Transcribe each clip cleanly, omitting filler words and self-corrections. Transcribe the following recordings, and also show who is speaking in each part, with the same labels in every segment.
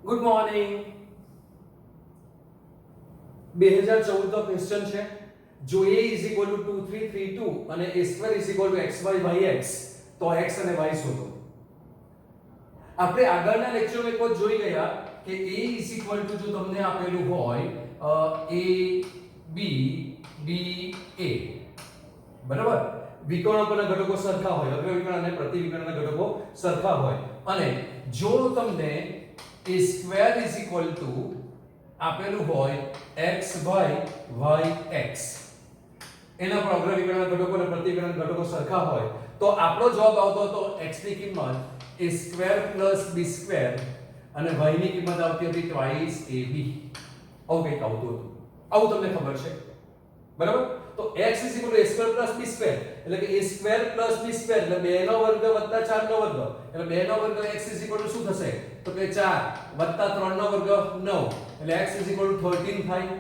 Speaker 1: Good morning. 2014 નો question છે. જો a = 2 3 3 2 અને a² = xy/x તો x અને y શોધો. આપણે આગળના લેક્ચરમાં એક વખત જોઈ ગયા કે a = જો તમને આપેલું હોય a b b a, બરાબર, વિકર્ણ પરના ઘટકો સરખા હોય, અગ્રવિકર્ણ અને પ્રતિવિકર્ણના ઘટકો સરખા હોય, અને જો તમને a² આપેલું હોય xy yx, એના પર અગ્રવિકર્ણના ઘટકો અને પ્રતિવિકર્ણના ઘટકો સરખા હોય, તો આપણો જવાબ આવતો હતો x ની કિંમત a² + b² અને y ની કિંમત આવતી હતી twice ab. આવું કંઈક આવતું હતું. આવું તમને ખબર છે, બરાબર? તો x = a² + b² એટલે કે a² + b² એટલે 2 નો વર્ગ + 4 નો વર્ગ, એટલે 2 નો વર્ગ x = શું થશે? તો કે 4 + 3 નો વર્ગ 9, એટલે x = 13 થાય.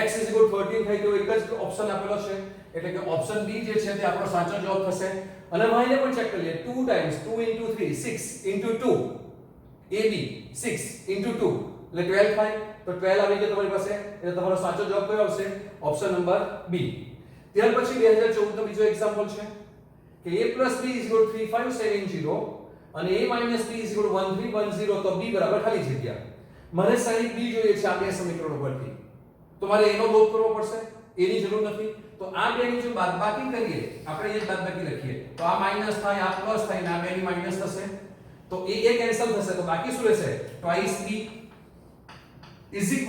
Speaker 1: x = 13 થાય તો એક જ ઓપ્શન આપેલો છે, એટલે કે ઓપ્શન બી જે છે તે આપણો સાચો જવાબ થશે. અને y ને પણ ચેક કરી લઈએ. 2 ટાઈમ્સ 2 * 3 6 * 2 ab 6 * 2 એટલે 12 થાય. તો 12 આવી ગયો તમારી પાસે, એટલે તમારો સાચો જવાબ કયો આવશે? Option number B. ત્યાર પછી 2014 નો બીજો એક્ઝામ્પલ છે કે a + b = 3570 અને a - b = 1310, તો b બરાબર ખાલી જગ્યા. મને સાઈન b જોઈએ છે આ બે સમીકરણો પરથી, તો મારે એનો લોપ કરવો પડશે, એની જરૂર નથી. તો આ બેની જો બાદબાકી કરીએ, આપણે એ બાદબાકી લખીએ, તો આ માઈનસ થાય, આ પ્લસ થાય, અને આ બેની માઈનસ થશે, તો એ કેન્સલ થશે, તો બાકી શું રહેશે? twice b =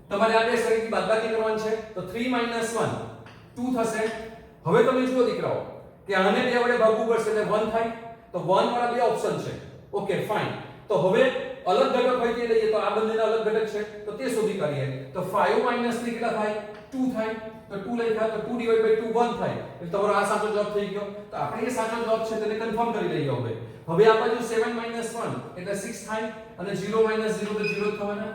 Speaker 1: તમારે આ બે સમીકરણની બાદબાકી કરવાની છે, તો 3 - 1 2 થશે. હવે તમે જુઓ દીકરાઓ કે આને બે વડે ભાગવું પડશે એટલે 1 થાય, તો 1 વાળા બે ઓપ્શન છે. Okay fine. તો હવે અલગ ઘટક હોય તે લઈએ, તો આ બંનેના અલગ ઘટક છે, તો તે શોધી કાઢીએ. તો 5 - 3 કેટલા થાય? 2 થાય. તો 2 લખ્યા તો 2 / 2 1 થાય, એટલે તમારો આ સાચો જવાબ થઈ ગયો. તો આપણે એ સાચો જવાબ છે તેને કન્ફર્મ કરી લઈએ. હવે આ બાજુ 7 - 1 એટલે 6 થાય, અને 0 - 0 તો 0 થવાના.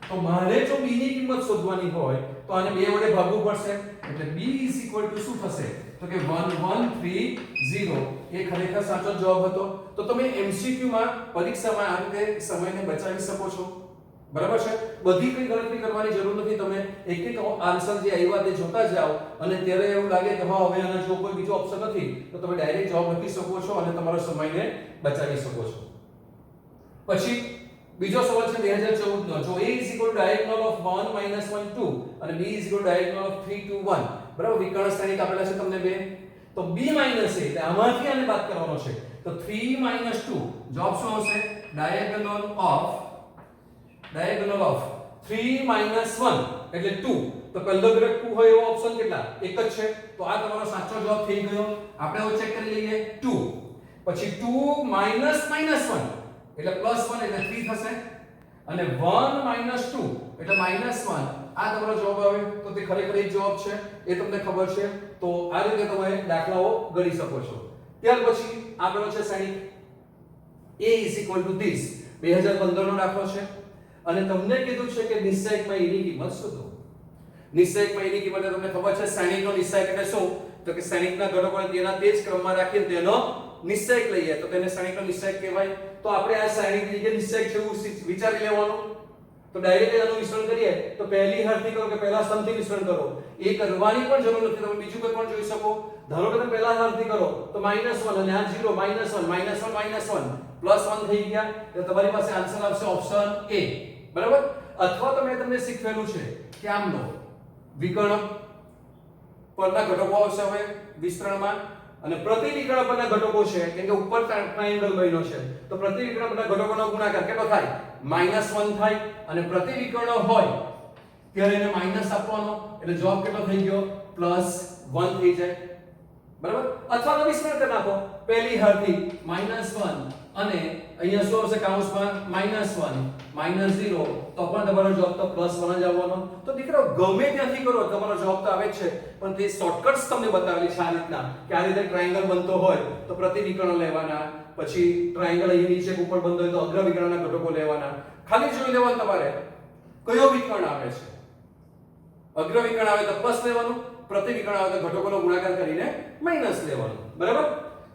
Speaker 1: તો મારે જો b ની કિંમત શોધવાની હોય તો આને બે વડે ભાગવું પડશે, એટલે b = શું થશે? તો કે 1130. એ ખરેખર સાચો જવાબ હતો. તો તમે MCQ માં પરીક્ષામાં આ રીતે સમયને બચાવી શકો છો, બરાબર છે? બધી કઈ ગણતરી કરવાની જરૂર નથી. તમે એક એક આન્સર જે આવ્યા તે જોતા જાઓ, અને ત્યારે એવું લાગે કે હા હવે આના જો કોઈ બીજો ઓપ્શન નથી, તો તમે ડાયરેક્ટ જવાબ લખી શકો છો અને તમારો સમયને બચાવી શકો છો. પછી બીજો સવાલ છે 2014 નો. જો a = diagonal of 1 - 1 2 અને b = diagonal of 3 2 1, બરાબર, વિકર્ણ સ્થાનિક આપેલા છે તમને બે, તો b - a એટલે આમાંથી આને બાદ કરવાનો છે, તો 3 - 2 જવાબ શું આવશે? diagonal of 3 - 1 એટલે 2. તો પહેલો ઘટક 2 હોય એવો ઓપ્શન કેટલા? એક જ છે, તો આ તમારો સાચો જવાબ થઈ ગયો. આપણે હવે ચેક કરી લઈએ 2. પછી 2 - -1 એટલે +1 એટલે 3 થશે, અને 1 - 2 એટલે -1. આ તમારો જવાબ આવે, તો તે ખરેખર એક જવાબ છે, એ તમને ખબર છે. તો આ રીતે તમે દાખલાઓ ગણી શકો છો. ત્યાર પછી આગળ છે સાઈન a = this. 2015 નો દાખલો છે, અને તમને કીધું છે કે નિશ્ચયકમાં e ની કિંમત શોધો. નિશ્ચયકમાં e ની કિંમત તમને ખબર છે, સાઈનનો નિશ્ચયક એટલે શું? તો કે સાઈનના ઘટકોને તેના તે જ ક્રમમાં રાખીને તેનો નિશ્ચયક લઈએ, તો તેને સાઈનનો નિશ્ચયક કહેવાય. તો આપણે આ સાઈનની જે નિશ્ચયક છે એવું વિચારી લેવાનું. તો ડાયરેક્ટ આનું મિશ્રણ કરીએ, તો પહેલી હરથી કરો કે પહેલા સ્તંભથી મિશ્રણ કરો, એ કરવાની પણ જરૂર નથી. તમે બીજું કોઈ પણ જોઈ શકો. ધારો કે તમે પહેલા હરથી કરો તો -1 અને આ 0 -1 -1 +1 થઈ ગયા, એટલે તમારી પાસે આન્સર આવશે ઓપ્શન એ, બરાબર. અથવા તો મેં તમને શીખવેલું છે કે આમ લો, વિકર્ણ પરના ઘટકો આવશે હવે વિસ્તરણમાં, અને પ્રતિવિકર્ણ પરના ઘટકો છે, કેમ કે ઉપર ટ્રાયેંગલ બન્યો છે, તો પ્રતિવિકર્ણ પરના ઘટકોનો ગુણાકાર કેટલો થાય? -1 થાય, અને પ્રતિવિકર્ણ હોય ત્યારે એને માઈનસ આપવાનો, એટલે જવાબ કેટલો થઈ ગયો? +1 થઈ જાય, બરાબર. અથવા તો વિસ્તરણ કરી નાખો, પહેલી હરથી -1 અને અહીંયા શું આવશે કૌંસમાં? -1 -0, તો પણ તમારો જવાબ તો +1 જ આવવાનો. તો દીકરો ગમે ત્યાંથી કરો તમારો જવાબ તો આવે જ છે, પણ તે શોર્ટકટ્સ તમને બતાવેલી છે આ રીતના, કે આ રીતે ટ્રાયેંગલ બનતો હોય તો પ્રતિવિકર્ણ લેવાના, પછી ટ્રાયેંગલ અહીં નીચે ઉપર બનતો હોય તો અગ્રવિકર્ણના ઘટકો લેવાના. ખાલી જોઈ લેવાનું તમારે કયો વિકર્ણ આવે છે. અગ્રવિકર્ણ આવે તો પ્લસ લેવાનું, પ્રતિવિકર્ણ આવે તો ઘટકોનો ગુણાકાર કરીને માઈનસ લેવાનું, બરાબર.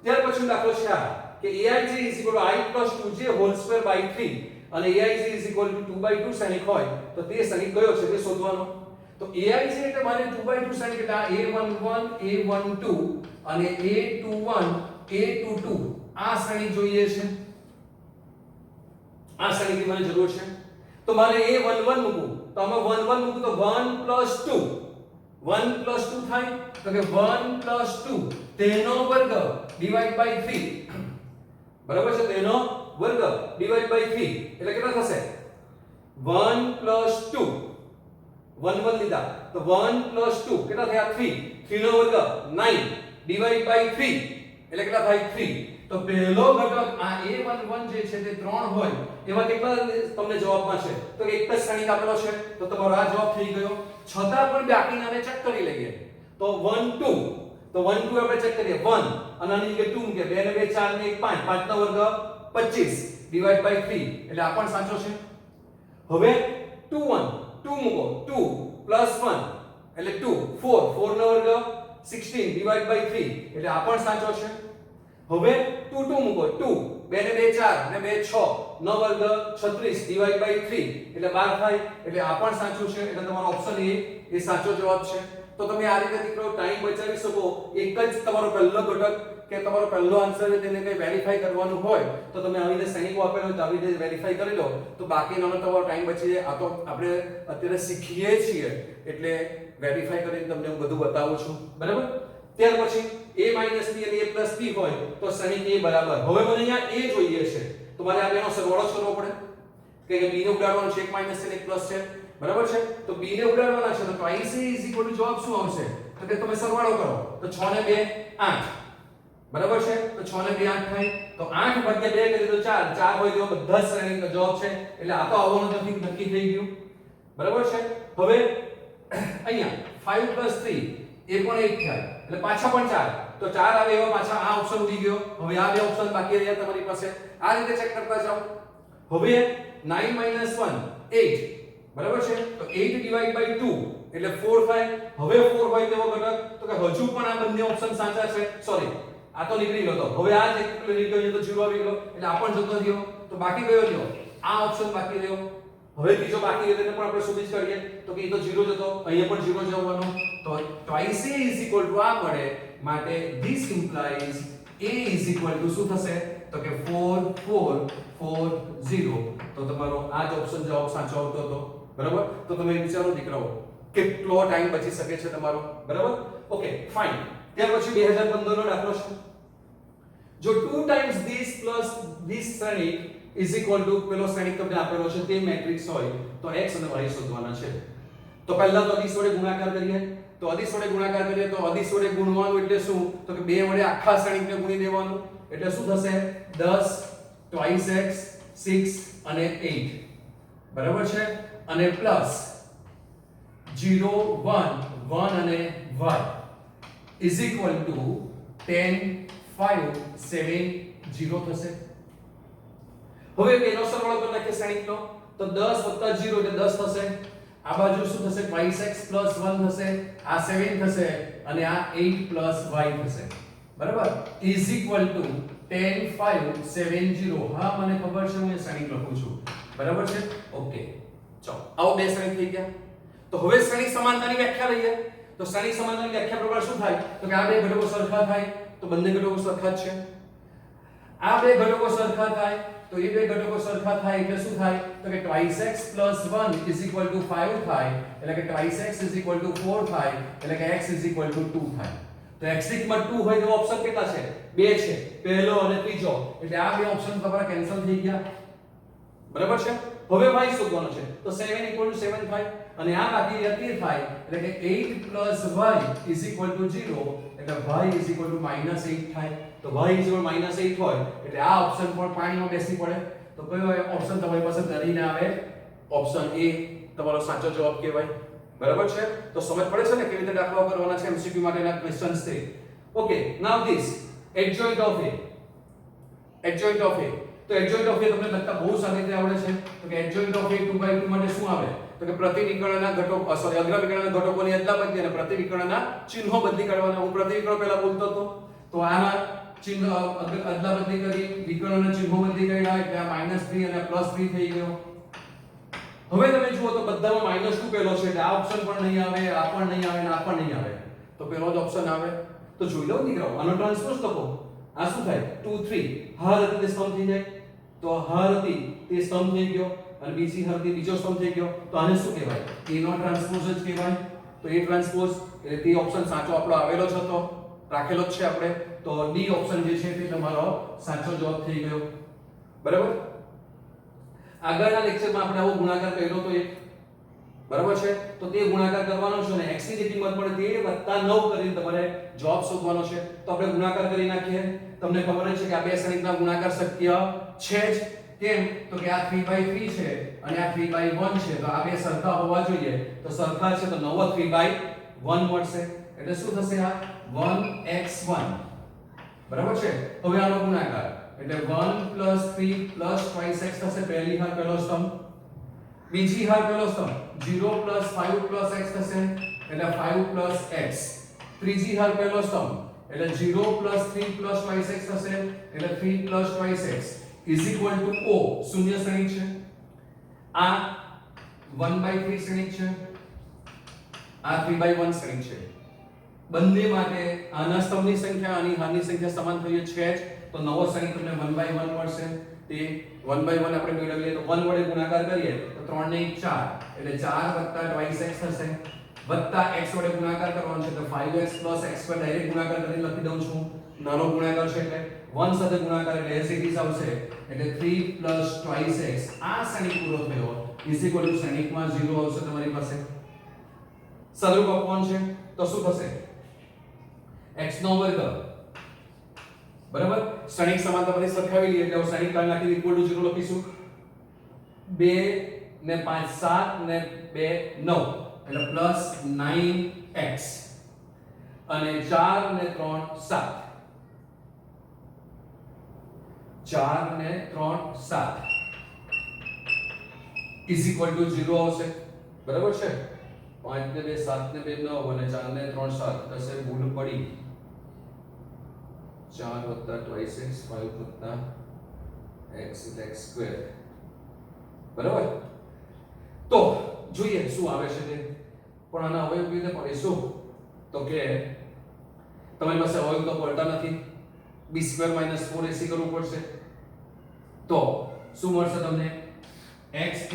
Speaker 1: ત્યાર પછી દાખલો છે આ કે aij = i + 2j² / 3 અને AIC = 2/2 શ્રેણિક હોય તો તે શ્રેણિક કયો છે તે શોધવાનો. તો AIC એટલે મારે 2/2 શ્રેણિક એટલે A11 A12 અને A21 A22 આ શ્રેણિક જોઈએ છે. આ શ્રેણીની મને જરૂર છે. તો મારે A11 મૂકું તો આમાં 11 મૂકું તો 1 + 2 1 + 2 થાય તો કે 1 + 2 તેનો વર્ગ / 3 બરાબર છે. તેનો વર્ગ / 3 એટલે કેટલા થશે 1 + 2 1 1 લીધા તો 1 + 2 કેટલા થયા 3 3 નો વર્ગ 9 / 3 એટલે કેટલા થાય 3. તો પહેલો ઘટક આ A11 જે છે તે 3 હોય એવા કેટલા તમને જવાબમાં છે તો એક જ શ્રેણિક આપેલો છે તો તમારો આ જવાબ થઈ ગયો. છતાં પણ બાકીનાને ચેક કરી લઈએ. તો 1 2 તો 1 2 આપણે ચેક કરીએ 1 અને આની જગ્યાએ 2 મૂકે 2 ને 2 4 ને 1 5 5 નો વર્ગ 25 / 3 એટલે આ પણ સાચો છે. હવે 2 1 2 મૂકો 2 + 1 એટલે 2 4 4 નો વર્ગ 16 / 3 એટલે આ પણ સાચો છે. હવે 2 2 મૂકો 2 2 ને 2 4 ને 2 6 નો વર્ગ 36 / 3 એટલે 12 થાય એટલે આ પણ સાચું છે. એટલે તમારો ઓપ્શન એ સાચો જવાબ છે. તો તમે આ રીતે દીકરો ટાઈમ બચાવી શકો. એક જ તમારો પહેલો ઘટક કે તમારો પહેલો આન્સર છે તેને કઈ વેરીફાઈ કરવાનું હોય તો તમે આવી રીતે શ્રેણીકો આપેલો હોય તો આવી રીતે વેરીફાઈ કરી લો તો બાકીનો તમારો ટાઈમ બચી જાય. આ તો આપણે અત્યારે શીખીએ છીએ એટલે વેરીફાઈ કરીને તમને હું બધું બતાવું છું. બરાબર. ત્યાર પછી a - b અને a + b હોય તો શ્રેણિક a બરાબર. હવે મને અહીંયા a જોઈએ છે તો મારે આ બેનો સરવાળો કરવો પડે કે b ને ઉડાડવાનો છે. એક માઈનસ છે ને એક પ્લસ છે. બરાબર છે. તો b ને ઉડાડવાના છે તો IC = જવાબ શું આવશે તો કે તમે સરવાળો કરો તો 6 ને 2 8 બરાબર છે. તો 6 ને 2 8 થાય તો 8 / 2 કરી દો 4 4 હોય તો બધા શ્રેણીનો જવાબ છે એટલે આ તો આવવાનું નક્કી થઈ ગયું. બરાબર છે. હવે અહીંયા 5 + 3 એ પણ 1 થાય એટલે પાછા પણ 4 તો 4 આવે એવા પાછા આ ઓપ્શન ઉડી ગયો. હવે આ બે ઓપ્શન બાકી રહ્યા તમારી પાસે. આ રીતે ચેક કરતા જાઓ. હવે 9 - 1 8 બરાબર છે. તો 8 / 2 એટલે 4 થાય. હવે 4 હોય તેવો ઘટક તો કે હજુ પણ આ બંને ઓપ્શન સાચા છે. સોરી આ તો નીકળી ગયો. તો હવે આ જ એક નીકળી ગયો તો 0 આવી ગયો એટલે આ પણ જતો રહ્યો. તો બાકી કયો રહ્યો આ ઓપ્શન બાકી રહ્યો. હવે ત્રીજો બાકી રહ્યો તેને પણ આપણે શોધી જ કરીએ તો કે એ તો 0 જતો અહીંયા પણ 0 જવાનો. તો twice a = આ મળે માટે this implies a = શું થશે તો કે 4 4 4 0. તો તમારો આ જ ઓપ્શન જવાબ સાચો આવતો હતો. બરાબર. તો તમે વિચારો દીકરાઓ કેટલો ટાઈમ બચી શકે છે તમારો. બરાબર. Okay fine. ત્યાર પછી 2015 નો દાખલો છે. જો 2 times this plus this શ્રેણિક = પેલો શ્રેણિક તમને આપેલો છે તે મેટ્રિક્સ હોય તો x અને y શોધવાના છે. તો પહેલા તો અદિશ વડે ગુણાકાર કરીએ. તો અદિશ વડે ગુણાકાર કરીએ તો અદિશ વડે ગુણવાનું એટલે શું તો કે 2 વડે આખા શ્રેણિકને ગુણી દેવાનું એટલે શું થશે 10 twice x 6 અને 8 બરાબર છે. અને પ્લસ 0 1 1 અને y = 10 5 7 0 થશે. હવે બેનો સરવાળો કરી નાખીએ શ્રેણિકનો તો 10 + 0 એટલે 10 થશે. આ બાજુ શું થશે twice x + 1 થશે. આ 7 થશે અને આ 8 + y થશે. બરાબર. = 10 5 7 0. હા મને ખબર છે હું એ શ્રેણિક લખું છું. બરાબર છે. ઓકે ચલો આવો બે શ્રેણિક થઈ ગયા. તો હવે શ્રેણિક સમાનતાની વ્યાખ્યા લઈએ. તો શ્રેણિક સમાનતાની વ્યાખ્યા પ્રમાણે શું થાય તો કે આ બે ઘટકો સરખા થાય તો બંને ઘટકો સરખા જ છે. આ બે ઘટકો સરખા થાય તો એ બે ઘટકો સરખા થાય એટલે શું થાય તો કે twice x + 1 = 5 થાય એટલે કે twice x = 4 થાય એટલે કે x = 2 થાય. તો x ની કિંમત 2 હોય તો ઓપ્શન કેટલા છે 2 છે પહેલો અને ત્રીજો એટલે આ બે ઓપ્શન તમારા કેન્સલ થઈ ગયા. બરાબર છે. હવે y શોધવાનો છે તો 7 = 7 થાય અને આ બાકી રહ્યા 13 થાય એટલે કે 8 + y = 0 એટલે y = -8 થાય. તો y = -8 હોય એટલે આ ઓપ્શન પણ પાણીમાં બેસી પડે. તો કયો ઓપ્શન તમારી પાસે તરીને આવે ઓપ્શન A તમારો સાચો જવાબ કહેવાય. બરાબર છે. તો સમજ પડે છે ને કેવી રીતે દાખલાઓ કરવાના છે MCQ માટેના ક્વેશ્ચન્સ છે. Okay now this adjoint of A. adjoint of A તો adjoint of A તમને લખતા બહુ સારી રીતે આવડે છે. તો કે adjoint of A 2/2 માટે શું આવે તો કે પ્રતિવિકર્ણના ઘટકો સોરી અગ્રવિકર્ણના ઘટકોની અદલાબદલી અને પ્રતિવિકર્ણના ચિહ્નો બદલી કાઢવાના. હું પ્રતિવિકર્ણ પહેલા બોલતો હતો તો આના ચિહ્ન અદલા બદલી કરી, વિકર્ણના ચિહ્નો બદલી કર્યા એટલે આ -3 અને +3 થઈ ગયો. હવે તમે જુઓ તો બધામાં -2 પહેલો છે એટલે આ ઓપ્શન પણ નહીં આવે, આ પણ નહીં આવે અને આ પણ નહીં આવે. તો પહેલો જ ઓપ્શન આવે. તો જોઈ લો દીકરાઓ, આનો ટ્રાન્સપોઝ લખો. આ શું થાય? 2 3 હાર હતી તે સ્તંભ થઈ જાય. તો હાર હતી તે સ્તંભ થઈ ગયો અને બીજી હાર હતી બીજો સ્તંભ થઈ ગયો. તો આને શું કહેવાય? A નો ટ્રાન્સપોઝ જ કહેવાય. તો A ટ્રાન્સપોઝ એટલે તે ઓપ્શન સાચો આપણો આવેલો જ હતો, રાખેલો જ છે આપણે. તો D ઓપ્શન જે છે તે તમારો સાચો જવાબ થઈ ગયો. બરાબર? આગળના લેક્ચરમાં આપણે આવો ગુણાકાર કર્યો તો એક, બરાબર છે? તો તે ગુણાકાર કરવાનો છે અને x ની જે કિંમત મળે તે +9 કરીને તમારે જવાબ શોધવાનો છે. તો આપણે ગુણાકાર કરી નાખીએ. તમને ખબર જ છે કે આ બે સંખ્યાના ગુણાકાર શક્ય છે જ. કેમ? તો કે આ 3/3 છે અને આ 3/1 છે. તો આ બે સરખા હોવા જોઈએ. તો સરખા છે તો 9 3/1 મળશે. એટલે શું થશે? આ 1x1. બરાબર છે? હવે આનો ગુણાકાર એટલે 1 + 3 + twice x થશે. પહેલી હાર પહેલો સ્તંભ, બીજી હાર પહેલો સ્તંભ 0 + 5 + x થશે એટલે 5 + x. ત્રીજી હાર પહેલો સ્તંભ એટલે 0 + 3 + twice x થશે એટલે 3 + twice x = O. શૂન્ય શ્રેણિક છે. આ 1/3 શ્રેણિક છે, આ 3/1 શ્રેણિક છે. બંને માટે આના સ્તંભની સંખ્યા અને હારની સંખ્યા સમાન થઈ છે જ. તો નવો શ્રેણિક તમને 1/1 મળશે. તે 1/1 આપણે મેળવીએ તો 1 વડે ગુણાકાર કરીએ તો 3 ને 1 4 એટલે 4 + twice x થશે. વત્તા x વડે ગુણાકાર કરવાનો છે તો 5x + x પર ડાયરેક્ટ ગુણાકાર કરીને લખી દઉં છું. નાનો ગુણાકાર છે એટલે 1 સાથે ગુણાકાર એટલે as it is આવશે. એટલે 3 + twice x. આ શ્રેણિક પૂરો થયો = શ્રેણિકમાં 0 આવશે તમારી પાસે. સદરૂપ અપવન છે તો શું થશે? x નો વર્ગ. બરાબર? શ્રેણિક સમાનતા બધી સરખાવી લઈએ એટલે શ્રેણિક કાઢી નાખી = 0 લખીશું. 2 ને 5 7 ને 2 9 એટલે +9x અને 4 ને 3 7. 4 ને 3 7 = 0 આવશે. બરાબર છે? 5 ને 2 7 ને 2 9 અને 4 ને 3 7 થશે. ભૂલ પડી. 4 + twice x 5 + x એટલે x². બરાબર? તો જોઈએ શું આવે છે તે. પણ આના અવયવ કેવી રીતે પડીશું? તો કે તમારી પાસે અવયવ તો પડતા નથી. b² - 4ac કરવું પડશે. તો શું મળશે તમને? x =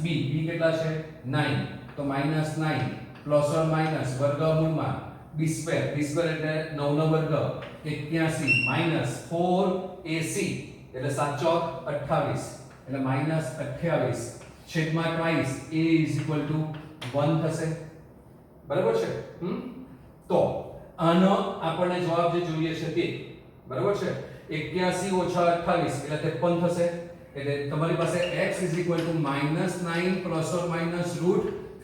Speaker 1: -b. b કેટલા છે? 9. તો -9 ± વર્ગમૂળમાં b² એટલે 9 નો વર્ગ 81 - 4ac એટલે 7 ચોક 28 એટલે -28 છેદમાં twice a = 1 થશે. બરાબર છે? તો આનો આપણને જવાબ જે જોઈએ છે તે, બરાબર છે, 81 - 28 એટલે 53 થશે. એટલે તમારી પાસે x = -9 ±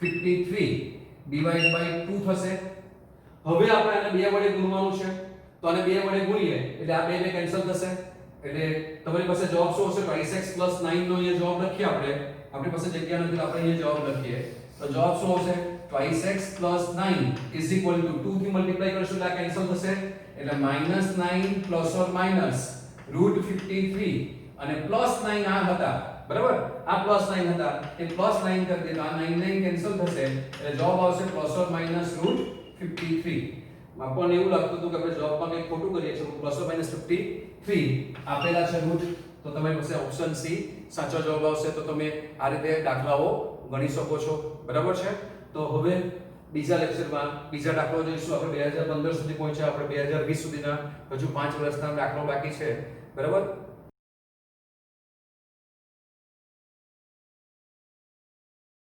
Speaker 1: √53 / 2 થશે. હવે આપણે આને 2 વડે ગુણવાનું છે. તો આને 2 વડે ગુણીએ એટલે આ 2 કેન્સલ થશે. એટલે તમારી પાસે જવાબ શું હશે? twice x + 9 નો અહીંયા જવાબ લખીએ આપણે. આપણી પાસે જગ્યા નથી તો આપણે અહીંયા જવાબ લખીએ. તો જવાબ શું આવશે? twice x + 9 = 2 થી મલ્ટીપ્લાય કરશું એટલે આ કેન્સલ થશે. એટલે -9 ± √53 અને +9 આ હતા. બરાબર? આ +9 હતા એ +9 કરી દે તો આ 9 કેન્સલ થશે. એટલે જવાબ આવશે ± √53. આપણને એવું લાગતું હતું કે આપણે જવાબમાં કંઈક ખોટું કરીએ છીએ. ± √53 આપેલા છે રૂટ. તો તમારી પાસે ઓપ્શન સી સાચો જવાબ આવશે. તો તમે આ રીતે દાખલાઓ ગણી શકો છો. બરાબર છે? તો હવે બીજા લેક્ચરમાં બીજા દાખલો જોઈશું. આપણે 2015 સુધી પહોંચ્યા, આપણે 2020 સુધીના હજુ 5 વર્ષના દાખલો બાકી છે. બરાબર?